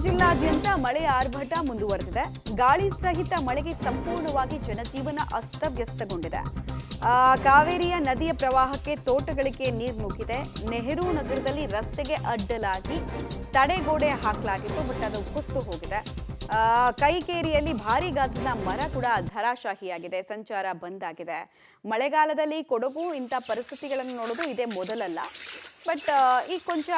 ಜಿಲ್ಲಾದ್ಯಂತ ಮಳೆ ಆರ್ಭಟ ಮುಂದುವರೆದಿದೆ. ಗಾಳಿ ಸಹಿತ ಮಳೆಗೆ ಸಂಪೂರ್ಣವಾಗಿ ಜನಜೀವನ ಅಸ್ತವ್ಯಸ್ತಗೊಂಡಿದೆ. ಕಾವೇರಿಯ ನದಿಯ ಪ್ರವಾಹಕ್ಕೆ ತೋಟಗಳಿಗೆ ನೀರು ನುಗ್ಗಿದೆ. ನೆಹರು ನಗರದಲ್ಲಿ ರಸ್ತೆಗೆ ಅಡ್ಡಲಾಗಿ ತಡೆಗೋಡೆ ಹಾಕಲಾಗಿತ್ತು, ಬಟ್ ಅದು ಕುಸಿದು ಹೋಗಿದೆ. ಕೈಕೇರಿಯಲ್ಲಿ ಭಾರಿ ಗಾತ್ರದ ಮರ ಕೂಡ ಧರಾಶಾಹಿಯಾಗಿದೆ. ಸಂಚಾರ ಬಂದ್ ಆಗಿದೆ. ಮಳೆಗಾಲದಲ್ಲಿ ಕೊಡಗು ಇಂಥ ಪರಿಸ್ಥಿತಿಗಳನ್ನು ನೋಡೋದು ಇದೇ ಮೊದಲಲ್ಲ, ಬಟ್ ಈಗ ಕೊಂಚ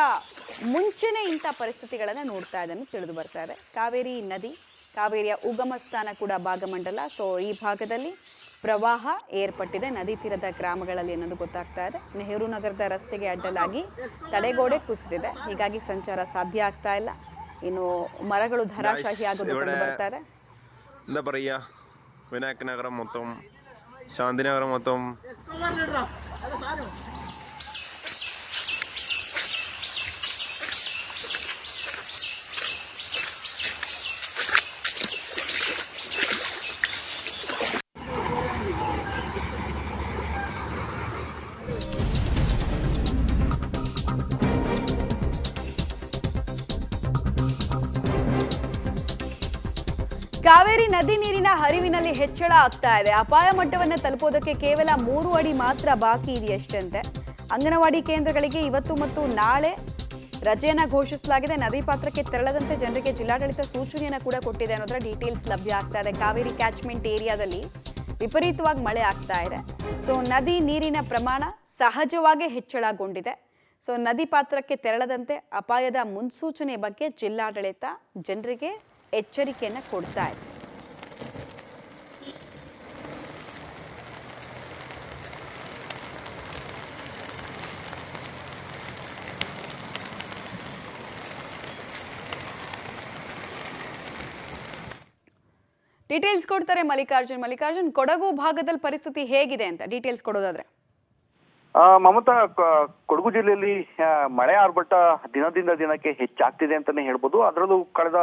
ಮುಂಚೆನೇ ಇಂಥ ಪರಿಸ್ಥಿತಿಗಳನ್ನು ನೋಡ್ತಾ ಇದ್ದನ್ನು ತಿಳಿದು ಬರ್ತಾ ಇದೆ. ಕಾವೇರಿ ನದಿ, ಕಾವೇರಿಯ ಉಗಮ ಸ್ಥಾನ ಕೂಡ ಭಾಗಮಂಡಲ. ಸೊ ಈ ಭಾಗದಲ್ಲಿ ಪ್ರವಾಹ ಏರ್ಪಟ್ಟಿದೆ ನದಿ ತೀರದ ಗ್ರಾಮಗಳಲ್ಲಿ ಅನ್ನೋದು ಗೊತ್ತಾಗ್ತಾ ಇದೆ. ನೆಹರು ನಗರದ ರಸ್ತೆಗೆ ಅಡ್ಡಲಾಗಿ ತಡೆಗೋಡೆ ಕುಸಿದಿದೆ, ಹೀಗಾಗಿ ಸಂಚಾರ ಸಾಧ್ಯ ಆಗ್ತಾ ಇಲ್ಲ. ಇನ್ನು ಮರಗಳು ಧರಾಶಾಹಿ ಆಗೋದು ಕಂಡು ಬರ್ತಾ ಇದೆ. എന്താ പറയുക, വിനായക നഗരം മൊത്തം, ശാന്തിനഗരം മൊത്തം ಕಾವೇರಿ ನದಿ ನೀರಿನ ಹರಿವಿನಲ್ಲಿ ಹೆಚ್ಚಳ ಆಗ್ತಾ ಇದೆ. ಅಪಾಯ ಮಟ್ಟವನ್ನು ತಲುಪೋದಕ್ಕೆ ಕೇವಲ 3 ಅಡಿ ಮಾತ್ರ ಬಾಕಿ ಇದೆಯಷ್ಟಂತೆ. ಅಂಗನವಾಡಿ ಕೇಂದ್ರಗಳಿಗೆ ಇವತ್ತು ಮತ್ತು ನಾಳೆ ರಜೆಯನ್ನ ಘೋಷಿಸಲಾಗಿದೆ. ನದಿ ಪಾತ್ರಕ್ಕೆ ತೆರಳದಂತೆ ಜನರಿಗೆ ಜಿಲ್ಲಾಡಳಿತ ಸೂಚನೆಯನ್ನು ಕೂಡ ಕೊಟ್ಟಿದೆ ಅನ್ನೋದರ ಡೀಟೇಲ್ಸ್ ಲಭ್ಯ ಆಗ್ತಾ ಇದೆ. ಕಾವೇರಿ ಕ್ಯಾಚ್ಮೆಂಟ್ ಏರಿಯಾದಲ್ಲಿ ವಿಪರೀತವಾಗಿ ಮಳೆ ಆಗ್ತಾ ಇದೆ. ಸೊ ನದಿ ನೀರಿನ ಪ್ರಮಾಣ ಸಹಜವಾಗಿ ಹೆಚ್ಚಳಗೊಂಡಿದೆ. ಸೊ ನದಿ ಪಾತ್ರಕ್ಕೆ ತೆರಳದಂತೆ ಅಪಾಯದ ಮುನ್ಸೂಚನೆ ಬಗ್ಗೆ ಜಿಲ್ಲಾಡಳಿತ ಜನರಿಗೆ ಎಚ್ಚರಿಕೆಯನ್ನು ಕೊಡ್ತಾ ಇದೆ. ಡೀಟೇಲ್ಸ್ ಕೊಡ್ತಾರೆ ಮಲ್ಲಿಕಾರ್ಜುನ್, ಕೊಡಗು ಭಾಗದಲ್ಲಿ ಪರಿಸ್ಥಿತಿ ಹೇಗಿದೆ ಅಂತ ಡೀಟೇಲ್ಸ್ ಕೊಡೋದಾದ್ರೆ. ಮಮತಾ, ಕೊಡಗು ಜಿಲ್ಲೆಯಲ್ಲಿ ಮಳೆ ಆರ್ಭಟ ದಿನದಿಂದ ದಿನಕ್ಕೆ ಹೆಚ್ಚಾಗ್ತಿದೆ ಅಂತಾನೆ ಹೇಳ್ಬೋದು. ಅದರಲ್ಲೂ ಕಳೆದ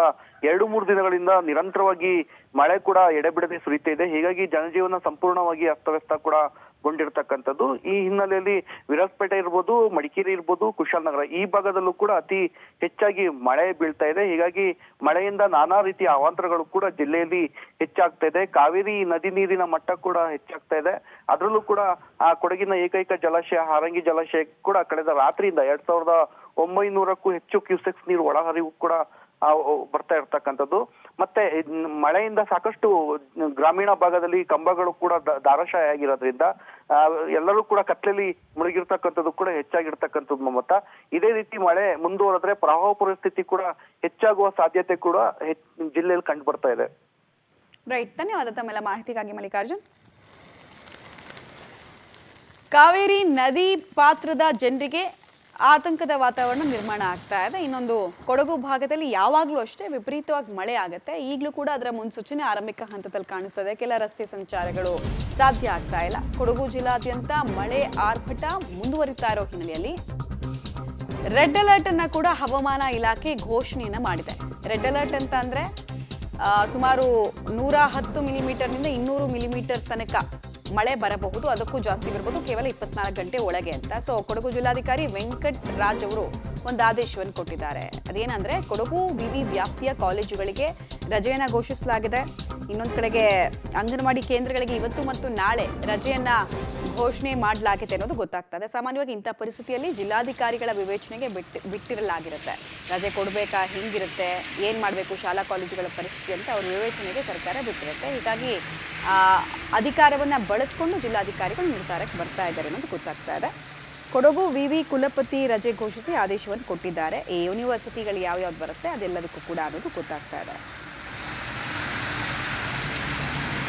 2-3 ದಿನಗಳಿಂದ ನಿರಂತರವಾಗಿ ಮಳೆ ಕೂಡ ಎಡೆಬಿಡದೆ ಸುರಿತಾ ಇದೆ. ಹೀಗಾಗಿ ಜನಜೀವನ ಸಂಪೂರ್ಣವಾಗಿ ಅಸ್ತವ್ಯಸ್ತ ಕೂಡ ಗೊಂಡಿರ್ತಕ್ಕಂಥದ್ದು. ಈ ಹಿನ್ನೆಲೆಯಲ್ಲಿ ವಿರಾಜಪೇಟೆ ಇರ್ಬೋದು, ಮಡಿಕೇರಿ ಇರ್ಬೋದು, ಕುಶಾಲನಗರ ಈ ಭಾಗದಲ್ಲೂ ಕೂಡ ಅತಿ ಹೆಚ್ಚಾಗಿ ಮಳೆ ಬೀಳ್ತಾ ಇದೆ. ಹೀಗಾಗಿ ಮಳೆಯಿಂದ ನಾನಾ ರೀತಿಯ ಅವಾಂತರಗಳು ಕೂಡ ಜಿಲ್ಲೆಯಲ್ಲಿ ಹೆಚ್ಚಾಗ್ತಾ ಇದೆ. ಕಾವೇರಿ ನದಿ ನೀರಿನ ಮಟ್ಟ ಕೂಡ ಹೆಚ್ಚಾಗ್ತಾ ಇದೆ. ಅದರಲ್ಲೂ ಕೂಡ ಆ ಕೊಡಗಿನ ಏಕೈಕ ಜಲಾಶಯ ಹಾರಂಗಿ ಜಲಾಶಯ ಕೂಡ ಕಳೆದ ರಾತ್ರಿಯಿಂದ 2900ಕ್ಕೂ ಹೆಚ್ಚು ಕ್ಯೂಸೆಕ್ಸ್ ನೀರು ಒಳಹರಿವು ಕೂಡ ಬರ್ತಾ ಇರ್ತಕ್ಕಂಥದ್ದು. ಮತ್ತೆ ಮಳೆಯಿಂದ ಸಾಕಷ್ಟು ಗ್ರಾಮೀಣ ಭಾಗದಲ್ಲಿ ಕಂಬಗಳು ಕೂಡ ಧಾರಾಶಾಹಿ ಆಗಿರೋದ್ರಿಂದ ಎಲ್ಲರೂ ಕೂಡ ಕತ್ಲೆಯಲ್ಲಿ ಮುಳುಗಿರ್ತಕ್ಕಂಥದ್ದು ಕೂಡ ಹೆಚ್ಚಾಗಿರ್ತಕ್ಕಂಥದ್ದು ಮಮತಾ. ಇದೇ ರೀತಿ ಮಳೆ ಮುಂದುವರೆದ್ರೆ ಪ್ರವಾಹ ಪರಿಸ್ಥಿತಿ ಕೂಡ ಹೆಚ್ಚಾಗುವ ಸಾಧ್ಯತೆ ಕೂಡ ಜಿಲ್ಲೆಯಲ್ಲಿ ಕಂಡು ಬರ್ತಾ ಇದೆ. ರೈಟ್, ಧನ್ಯವಾದ ತಮ್ಮೆಲ್ಲ ಮಾಹಿತಿಗಾಗಿ ಮಲ್ಲಿಕಾರ್ಜುನ್. ಕಾವೇರಿ ನದಿ ಪಾತ್ರದ ಜನರಿಗೆ ಆತಂಕದ ವಾತಾವರಣ ನಿರ್ಮಾಣ ಆಗ್ತಾ ಇದೆ. ಇನ್ನೊಂದು ಕೊಡಗು ಭಾಗದಲ್ಲಿ ಯಾವಾಗಲೂ ಅಷ್ಟೇ ವಿಪರೀತವಾಗಿ ಮಳೆ ಆಗುತ್ತೆ. ಈಗಲೂ ಕೂಡ ಅದರ ಮುನ್ಸೂಚನೆ ಆರಂಭಿಕ ಹಂತದಲ್ಲಿ ಕಾಣಿಸ್ತದೆ. ಕೆಲ ರಸ್ತೆ ಸಂಚಾರಗಳು ಸಾಧ್ಯ ಆಗ್ತಾ ಇಲ್ಲ. ಕೊಡಗು ಜಿಲ್ಲಾದ್ಯಂತ ಮಳೆ ಆರ್ಭಟ ಮುಂದುವರಿತಾ ಇರೋ ಹಿನ್ನೆಲೆಯಲ್ಲಿ ರೆಡ್ ಅಲರ್ಟ್ ಅನ್ನ ಕೂಡ ಹವಾಮಾನ ಇಲಾಖೆ ಘೋಷಣೆಯನ್ನ ಮಾಡಿದೆ. ರೆಡ್ ಅಲರ್ಟ್ ಅಂತ ಅಂದ್ರೆ ಸುಮಾರು 110 ಮಿಲಿಮೀಟರ್ನಿಂದ 200 ಮಿಲಿಮೀಟರ್ ತನಕ ಮಳೆ ಬರಬಹುದು, ಅದಕ್ಕೂ ಜಾಸ್ತಿ ಬರಬಹುದು, ಕೇವಲ 24 ಗಂಟೆ ಒಳಗೆ ಅಂತ. ಸೊ ಕೊಡಗು ಜಿಲ್ಲಾಧಿಕಾರಿ ವೆಂಕಟ್ ರಾಜ್ ಅವರು ಒಂದು ಆದೇಶವನ್ನು ಕೊಟ್ಟಿದ್ದಾರೆ. ಅದೇನಂದ್ರೆ ಕೊಡಗು ವಿವಿ ವ್ಯಾಪ್ತಿಯ ಕಾಲೇಜುಗಳಿಗೆ ರಜೆಯನ್ನ ಘೋಷಿಸಲಾಗಿದೆ. ಇನ್ನೊಂದು ಕಡೆಗೆ ಅಂಗನವಾಡಿ ಕೇಂದ್ರಗಳಿಗೆ ಇವತ್ತು ಮತ್ತು ನಾಳೆ ರಜೆಯನ್ನ ಘೋಷಣೆ ಮಾಡಲಾಗಿದೆ ಅನ್ನೋದು ಗೊತ್ತಾಗ್ತದೆ. ಸಾಮಾನ್ಯವಾಗಿ ಇಂಥ ಪರಿಸ್ಥಿತಿಯಲ್ಲಿ ಜಿಲ್ಲಾಧಿಕಾರಿಗಳ ವಿವೇಚನೆಗೆ ಬಿಟ್ಟಿರಲಾಗಿರುತ್ತೆ. ರಜೆ ಕೊಡಬೇಕಾ, ಹೆಂಗಿರುತ್ತೆ, ಏನು ಮಾಡಬೇಕು ಶಾಲಾ ಕಾಲೇಜುಗಳ ಪರಿಸ್ಥಿತಿ ಅಂತ ಅವ್ರ ವಿವೇಚನೆಗೆ ಸರ್ಕಾರ ಬಿಟ್ಟಿರುತ್ತೆ. ಹೀಗಾಗಿ ಅಧಿಕಾರವನ್ನು ಬಳಸ್ಕೊಂಡು ಜಿಲ್ಲಾಧಿಕಾರಿಗಳು ನಿರ್ಧಾರಕ್ಕೆ ಬರ್ತಾ ಇದ್ದಾರೆ ಅನ್ನೋದು ಗೊತ್ತಾಗ್ತಾ ಇದೆ. ಕೊಡಗು ವಿವಿ ಕುಲಪತಿ ರಜೆ ಘೋಷಿಸಿ ಆದೇಶವನ್ನು ಕೊಟ್ಟಿದ್ದಾರೆ. ಈ ಯೂನಿವರ್ಸಿಟಿಗಳು ಯಾವ್ಯಾವ್ದು ಬರುತ್ತೆ ಅದೆಲ್ಲದಕ್ಕೂ ಕೂಡ ಅನ್ನೋದು ಗೊತ್ತಾಗ್ತಾ ಇದೆ.